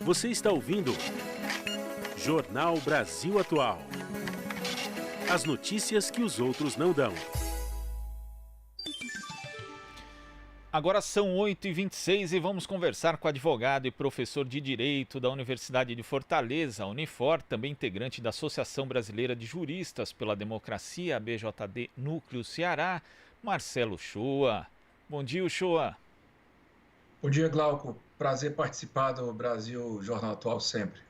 Você está ouvindo Jornal Brasil Atual. As notícias que os outros não dão. Agora são 8h26 e vamos conversar com o advogado e professor de Direito da Universidade de Fortaleza, Unifor, também integrante da Associação Brasileira de Juristas pela Democracia, a BJD Núcleo Ceará, Marcelo Uchoa. Bom dia, Uchoa. Bom dia, Glauco. Prazer participar do Brasil Jornal Atual sempre.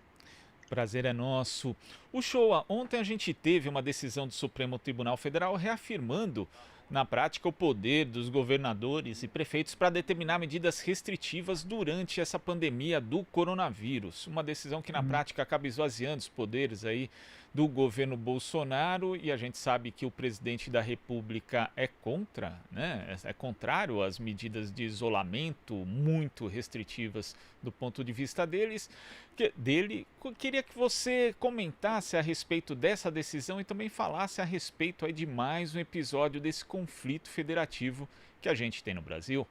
Prazer é nosso. Uchoa, ontem a gente teve uma decisão do Supremo Tribunal Federal reafirmando, na prática, o poder dos governadores e prefeitos para determinar medidas restritivas durante essa pandemia do coronavírus. Uma decisão que, na prática, acaba esvaziando os poderes aí do governo Bolsonaro, e a gente sabe que o presidente da República é contra, né? É contrário às medidas de isolamento muito restritivas do ponto de vista dele. Queria que você comentasse a respeito dessa decisão e também falasse a respeito aí de mais um episódio desse conflito federativo que a gente tem no Brasil.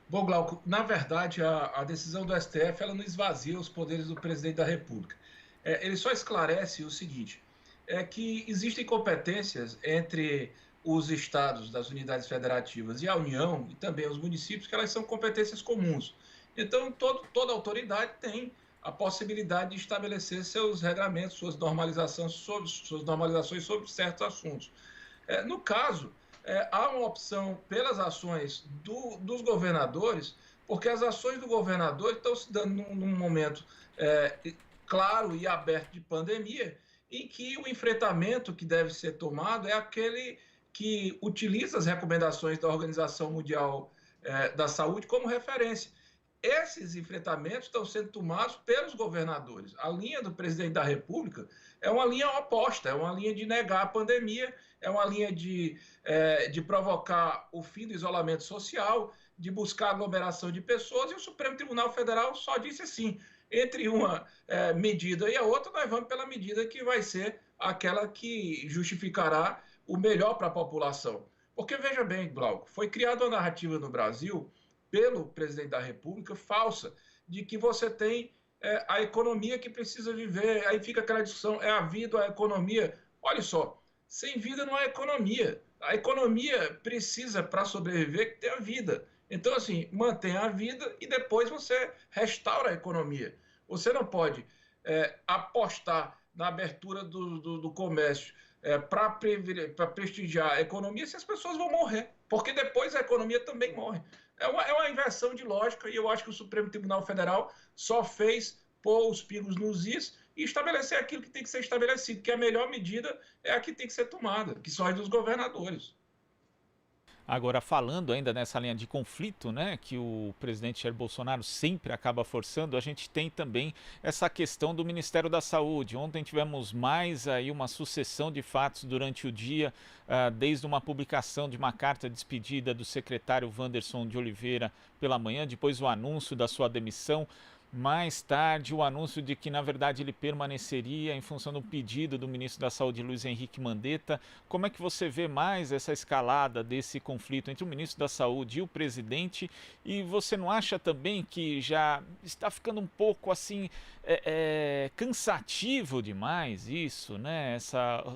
Bom, Glauco, na verdade a decisão do STF ela não esvazia os poderes do presidente da República. Ele só esclarece o seguinte, que existem competências entre os estados das unidades federativas e a União e também os municípios que elas são competências comuns. Então toda autoridade tem a possibilidade de estabelecer seus regramentos, suas normalizações sobre certos assuntos. No caso, há uma opção pelas ações dos governadores, porque as ações do governador estão se dando num momento claro e aberto de pandemia, em que o enfrentamento que deve ser tomado é aquele que utiliza as recomendações da Organização Mundial da Saúde como referência. Esses enfrentamentos estão sendo tomados pelos governadores. A linha do presidente da República é uma linha oposta, é uma linha de negar a pandemia, é uma linha de provocar o fim do isolamento social, de buscar aglomeração de pessoas, e o Supremo Tribunal Federal só disse assim, entre uma medida e a outra, nós vamos pela medida que vai ser aquela que justificará o melhor para a população. Porque, veja bem, Glauco, foi criada uma narrativa no Brasil pelo presidente da República, falsa, de que você tem a economia que precisa viver, aí fica aquela discussão, é a vida ou a economia? Olha só, sem vida não há economia. A economia precisa, para sobreviver, ter a vida. Então, assim, mantém a vida e depois você restaura a economia. Você não pode apostar na abertura do comércio para prestigiar a economia se as pessoas vão morrer, porque depois a economia também morre. É uma inversão de lógica, e eu acho que o Supremo Tribunal Federal só fez pôr os pingos nos is e estabelecer aquilo que tem que ser estabelecido, que a melhor medida é a que tem que ser tomada, que são as dos governadores. Agora, falando ainda nessa linha de conflito, né, que o presidente Jair Bolsonaro sempre acaba forçando, a gente tem também essa questão do Ministério da Saúde. Ontem tivemos mais aí uma sucessão de fatos durante o dia, desde uma publicação de uma carta de despedida do secretário Wanderson de Oliveira pela manhã, depois o anúncio da sua demissão. Mais tarde, o anúncio de que, na verdade, ele permaneceria em função do pedido do ministro da Saúde, Luiz Henrique Mandetta. Como é que você vê mais essa escalada desse conflito entre o ministro da Saúde e o presidente? E você não acha também que já está ficando um pouco, assim, cansativo demais isso, né?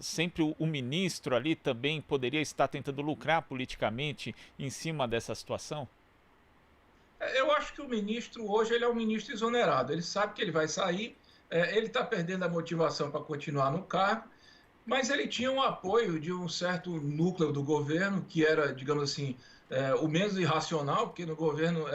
Sempre o ministro ali também poderia estar tentando lucrar politicamente em cima dessa situação? Eu acho que o ministro hoje ele é um ministro exonerado. Ele sabe que ele vai sair, ele está perdendo a motivação para continuar no cargo, mas ele tinha um apoio de um certo núcleo do governo, que era, digamos assim, o menos irracional, porque no governo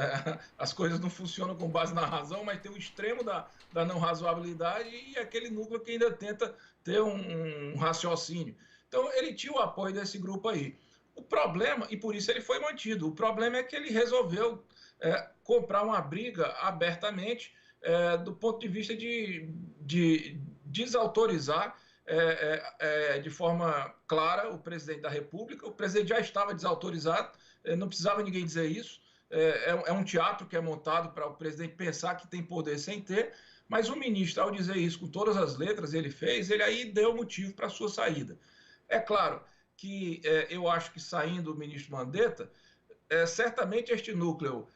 as coisas não funcionam com base na razão, mas tem o extremo da não razoabilidade e aquele núcleo que ainda tenta ter um raciocínio. Então, ele tinha o apoio desse grupo aí. O problema, e por isso ele foi mantido, o problema é que ele resolveu comprar uma briga abertamente do ponto de vista de desautorizar de forma clara o presidente da República. O presidente já estava desautorizado, não precisava ninguém dizer isso. É um teatro que é montado para o presidente pensar que tem poder sem ter, mas o ministro, ao dizer isso com todas as letras, ele aí deu motivo para a sua saída. É claro que eu acho que saindo o ministro Mandetta, certamente este núcleo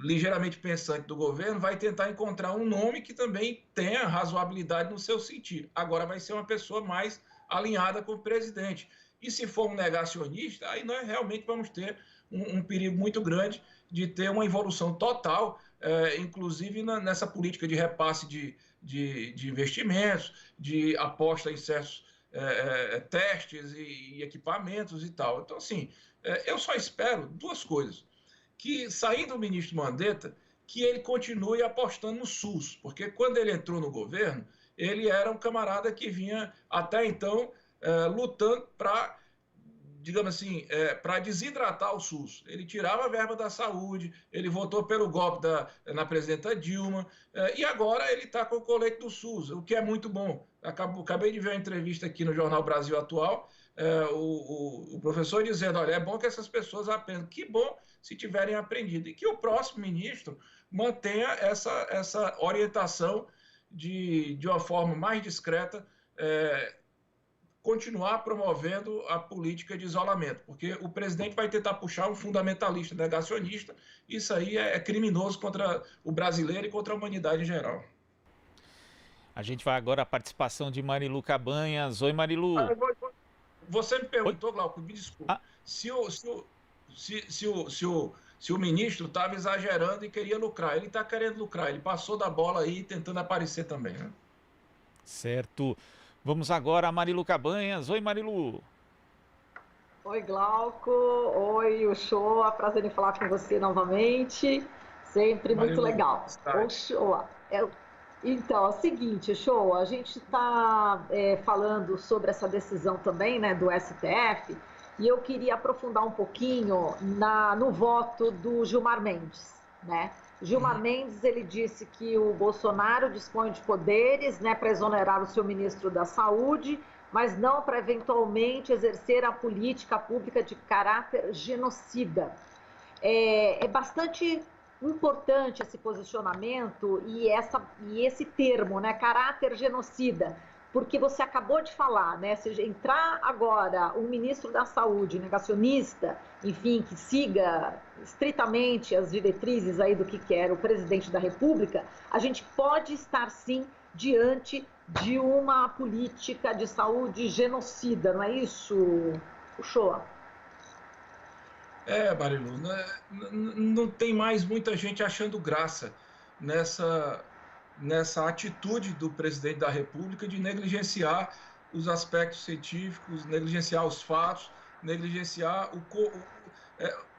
ligeiramente pensante do governo vai tentar encontrar um nome que também tenha razoabilidade no seu sentido. Agora vai ser uma pessoa mais alinhada com o presidente. E se for um negacionista, aí nós realmente vamos ter um perigo muito grande de ter uma evolução total, inclusive nessa política de repasse de investimentos, de aposta em certos testes e equipamentos e tal. Então, assim, eu só espero duas coisas. Que, saindo o ministro Mandetta, que ele continue apostando no SUS, porque quando ele entrou no governo, ele era um camarada que vinha, até então, lutando para, digamos assim, para desidratar o SUS. Ele tirava a verba da saúde, ele votou pelo golpe na presidenta Dilma, e agora ele está com o colete do SUS, o que é muito bom. Acabei de ver uma entrevista aqui no Jornal Brasil Atual, o professor dizendo, olha, é bom que essas pessoas aprendam. Que bom se tiverem aprendido. E que o próximo ministro mantenha essa orientação de uma forma mais discreta, continuar promovendo a política de isolamento, porque o presidente vai tentar puxar um fundamentalista negacionista, isso aí é criminoso contra o brasileiro e contra a humanidade em geral. A gente vai agora à participação de Marilu Cabanhas. Oi, Marilu. Você me perguntou, Glauco, me desculpa, se o ministro estava exagerando e queria lucrar. Ele está querendo lucrar, ele passou da bola aí tentando aparecer também, né? Certo. Vamos agora a Marilu Cabanhas. Oi, Marilu. Oi, Glauco. Oi, Uchoa. Prazer em falar com você novamente. Sempre Marilu, muito legal. Uchoa. Então, é o seguinte, Uchoa, a gente está falando sobre essa decisão também, né, do STF, e eu queria aprofundar um pouquinho no voto do Gilmar Mendes, né? Gilmar Mendes, ele disse que o Bolsonaro dispõe de poderes, né, para exonerar o seu ministro da Saúde, mas não para eventualmente exercer a política pública de caráter genocida. É bastante importante esse posicionamento e esse termo, né, caráter genocida, porque você acabou de falar, né, se entrar agora um ministro da Saúde negacionista, enfim, que siga estritamente as diretrizes aí do que quer o presidente da República, a gente pode estar sim diante de uma política de saúde genocida, não é isso, Uchoa? Marilu, não tem mais muita gente achando graça nessa atitude do presidente da República de negligenciar os aspectos científicos, negligenciar os fatos, negligenciar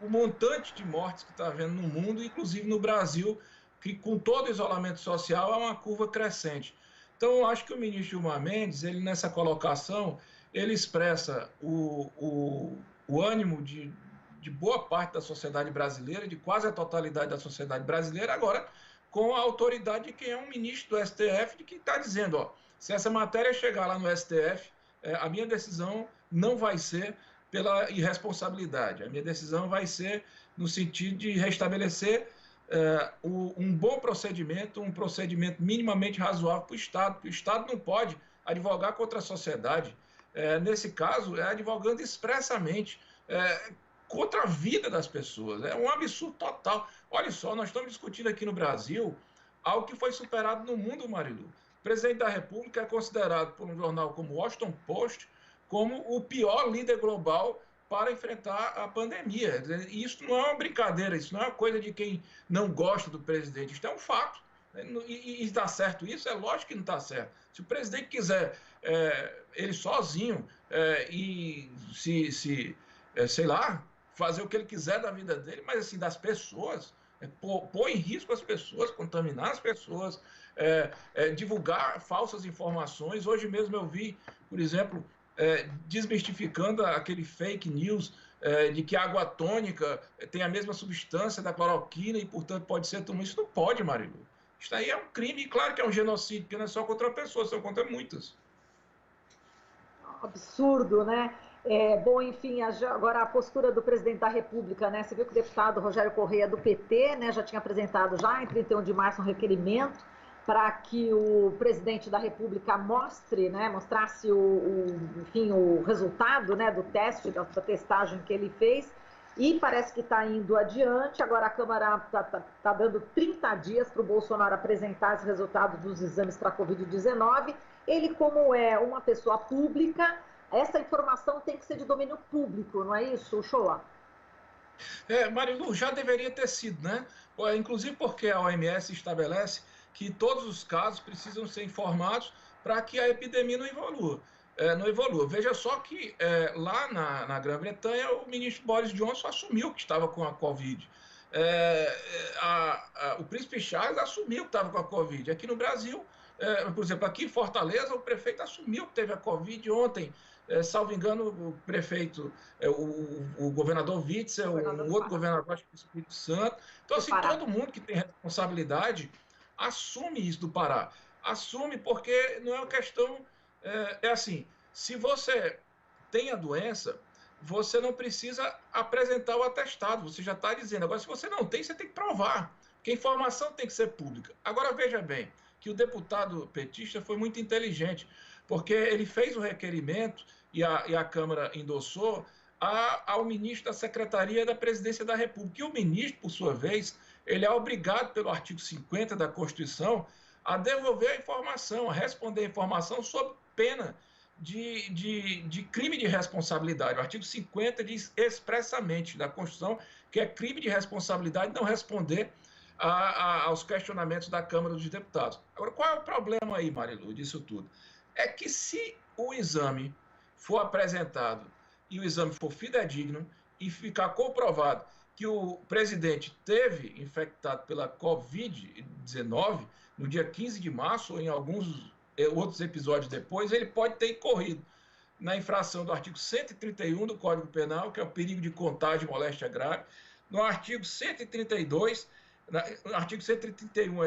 o montante de mortes que está havendo no mundo, inclusive no Brasil, que com todo o isolamento social é uma curva crescente. Então, eu acho que o ministro Gilmar Mendes, ele nessa colocação, ele expressa o ânimo de boa parte da sociedade brasileira, de quase a totalidade da sociedade brasileira, agora com a autoridade de quem é um ministro do STF, de que está dizendo, ó, se essa matéria chegar lá no STF, a minha decisão não vai ser pela irresponsabilidade, a minha decisão vai ser no sentido de restabelecer um bom procedimento, um procedimento minimamente razoável para o Estado, porque o Estado não pode advogar contra a sociedade, nesse caso, advogando expressamente contra a vida das pessoas. É um absurdo total. Olha só, nós estamos discutindo aqui no Brasil algo que foi superado no mundo, Marilu. O presidente da República é considerado por um jornal como o Washington Post como o pior líder global para enfrentar a pandemia. E isso não é uma brincadeira, isso não é uma coisa de quem não gosta do presidente, isso é um fato. E está certo isso? É lógico que não está certo. Se o presidente quiser ele sozinho e sei lá, fazer o que ele quiser da vida dele, mas assim, das pessoas, pôr em risco as pessoas, contaminar as pessoas, divulgar falsas informações. Hoje mesmo eu vi, por exemplo, desmistificando aquele fake news de que a água tônica tem a mesma substância da cloroquina e, portanto, pode ser tudo isso. Não pode, Marilu. Isso aí é um crime, e claro que é um genocídio, porque não é só contra pessoas, são contra muitas. Absurdo, né? Bom, enfim, agora a postura do presidente da República, né? Você viu que o deputado Rogério Correia, do PT, né, já tinha apresentado já em 31 de março um requerimento para que o presidente da República mostrasse enfim, o resultado, né, do teste, da testagem que ele fez. e parece que está indo adiante. Agora a Câmara está dando 30 dias para o Bolsonaro apresentar os resultados dos exames para a Covid-19. Ele, como é uma pessoa pública, essa informação tem que ser de domínio público, não é isso, Uchoa? Marilu, já deveria ter sido, né? Inclusive porque a OMS estabelece que todos os casos precisam ser informados para que a epidemia não evolua. Veja só que lá na Grã-Bretanha o ministro Boris Johnson assumiu que estava com a Covid. O príncipe Charles assumiu que estava com a Covid. Aqui no Brasil, por exemplo, aqui em Fortaleza, o prefeito assumiu que teve a Covid ontem. Salvo engano, o prefeito, o governador Witzel, um outro governador, acho que do Espírito Santo. Então, assim, todo mundo que tem responsabilidade assume isso do Pará. Assume porque não é uma questão... assim, se você tem a doença, você não precisa apresentar o atestado, você já está dizendo. Agora, se você não tem, você tem que provar, porque a informação tem que ser pública. Agora, veja bem, que o deputado petista foi muito inteligente, porque ele fez o requerimento e a Câmara endossou ao ministro da Secretaria da Presidência da República. E o ministro, por sua vez, ele é obrigado pelo artigo 50 da Constituição a devolver a informação, a responder a informação sob pena de crime de responsabilidade. O artigo 50 diz expressamente da Constituição que é crime de responsabilidade não responder aos questionamentos da Câmara dos Deputados. Agora, qual é o problema aí, Marilu, disso tudo? É que se o exame for apresentado e o exame for fidedigno e ficar comprovado que o presidente teve infectado pela Covid-19 no dia 15 de março ou em alguns outros episódios depois, ele pode ter incorrido na infração do artigo 131 do Código Penal, que é o perigo de contágio e moléstia grave, no artigo 132, no artigo 131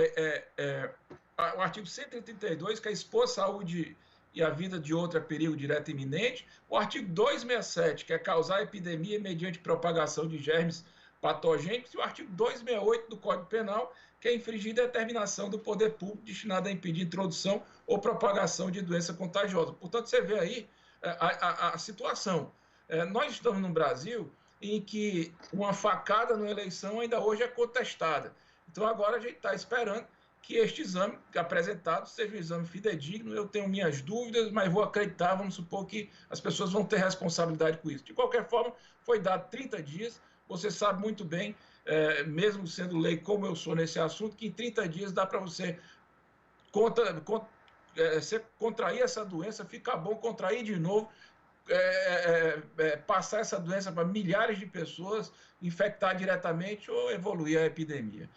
o artigo 132, que é expor a saúde e a vida de outro é perigo direto e iminente, o artigo 267, que é causar epidemia mediante propagação de germes patogênicos, e o artigo 268 do Código Penal, que é infringir determinação do poder público destinada a impedir introdução ou propagação de doença contagiosa. Portanto, você vê aí a situação. Nós estamos num Brasil em que uma facada na eleição ainda hoje é contestada. Então, agora a gente está esperando que este exame apresentado seja um exame fidedigno. Eu tenho minhas dúvidas, mas vou acreditar, vamos supor que as pessoas vão ter responsabilidade com isso. De qualquer forma, foi dado 30 dias, você sabe muito bem, mesmo sendo lei como eu sou nesse assunto, que em 30 dias dá para você contrair essa doença, ficar bom, contrair de novo, passar essa doença para milhares de pessoas, infectar diretamente ou evoluir a epidemia.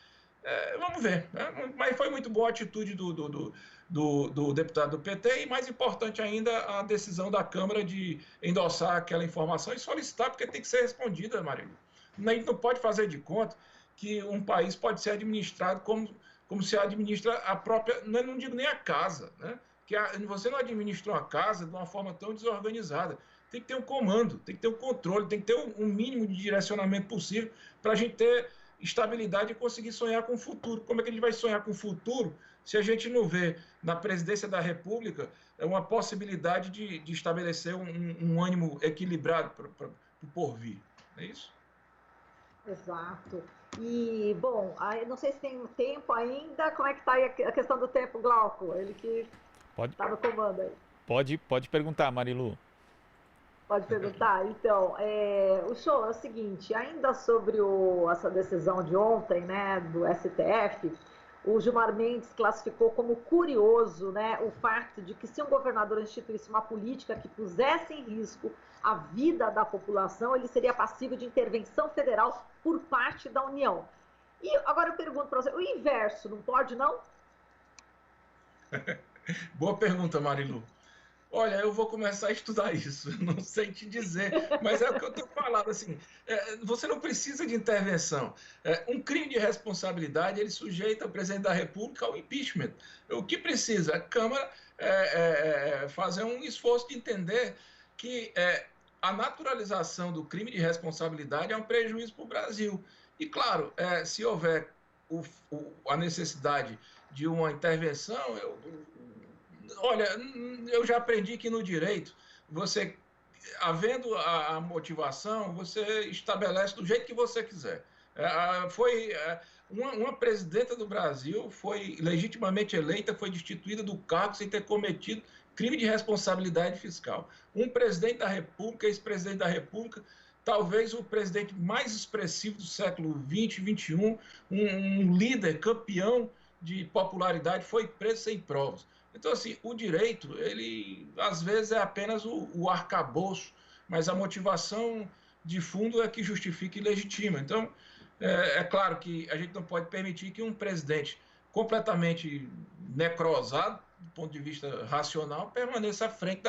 Vamos ver, né? Mas foi muito boa a atitude do deputado do PT e, mais importante ainda, a decisão da Câmara de endossar aquela informação e solicitar, porque tem que ser respondida, Marilu. A gente não pode fazer de conta que um país pode ser administrado como se administra a própria, não digo nem a casa, né? Que você não administra uma casa de uma forma tão desorganizada. Tem que ter um comando, tem que ter um controle, tem que ter um mínimo de direcionamento possível para a gente ter estabilidade e conseguir sonhar com o futuro. Como é que a gente vai sonhar com o futuro se a gente não vê na presidência da República uma possibilidade de estabelecer um ânimo equilibrado para o porvir? Não é isso? Exato. E, bom, não sei se tem tempo ainda. Como é que está aí a questão do tempo, Glauco? Ele que está no comando aí. Pode perguntar, Marilu. Pode perguntar? Então, o show é o seguinte, ainda sobre essa decisão de ontem, né, do STF, o Gilmar Mendes classificou como curioso, né, o fato de que se um governador instituísse uma política que pusesse em risco a vida da população, ele seria passível de intervenção federal por parte da União. E agora eu pergunto para você, o inverso não pode, não? Boa pergunta, Marilu. Olha, eu vou começar a estudar isso, não sei te dizer, mas é o que eu tenho falado, assim, você não precisa de intervenção. Um crime de responsabilidade, ele sujeita o presidente da República ao impeachment. O que precisa? A Câmara fazer um esforço de entender que a naturalização do crime de responsabilidade é um prejuízo para o Brasil. E, claro, se houver a necessidade de uma intervenção, olha, eu já aprendi que no direito, você havendo a motivação, você estabelece do jeito que você quiser. Uma presidenta do Brasil foi legitimamente eleita, foi destituída do cargo sem ter cometido crime de responsabilidade fiscal. Um presidente da República, ex-presidente da República, talvez o presidente mais expressivo do século XX, XXI, um líder campeão de popularidade, foi preso sem provas. Então, assim, o direito, ele às vezes é apenas o arcabouço, mas a motivação de fundo é que justifica e legitima. Então, é claro que a gente não pode permitir que um presidente completamente necrosado, do ponto de vista racional, permaneça à frente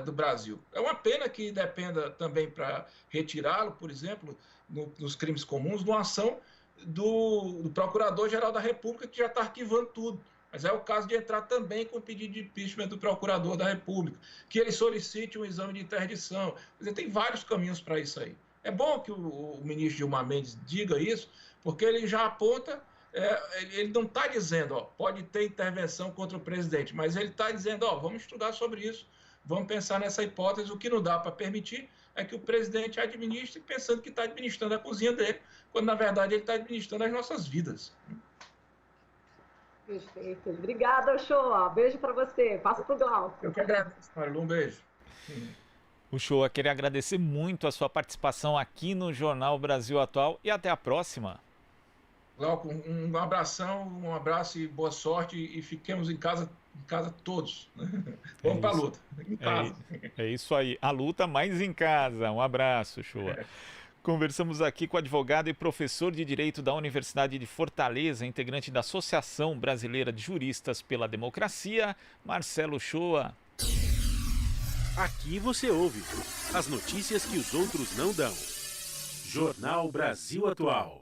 do Brasil. É uma pena que dependa também para retirá-lo, por exemplo, nos crimes comuns, de uma ação do Procurador-Geral da República, que já está arquivando tudo. Mas é o caso de entrar também com o pedido de impeachment do Procurador da República, que ele solicite um exame de interdição. Quer dizer, tem vários caminhos para isso aí. É bom que o ministro Gilmar Mendes diga isso, porque ele já aponta, ele não está dizendo, pode ter intervenção contra o presidente, mas ele está dizendo, vamos estudar sobre isso, vamos pensar nessa hipótese. O que não dá para permitir é que o presidente administre pensando que está administrando a cozinha dele, quando na verdade ele está administrando as nossas vidas. Perfeito. Obrigada, Uchoa. Beijo para você. Passa para o Glauco. Eu que agradeço, Marilu. Um beijo. Uchoa, queria agradecer muito a sua participação aqui no Jornal Brasil Atual e até a próxima. Glauco, um abração, um abraço e boa sorte, e fiquemos em casa todos. Vamos para a luta. Em casa. É isso aí. A luta, mais em casa. Um abraço, Uchoa. Conversamos aqui com o advogado e professor de Direito da Universidade de Fortaleza, integrante da Associação Brasileira de Juristas pela Democracia, Marcelo Uchoa. Aqui você ouve as notícias que os outros não dão. Jornal Brasil Atual.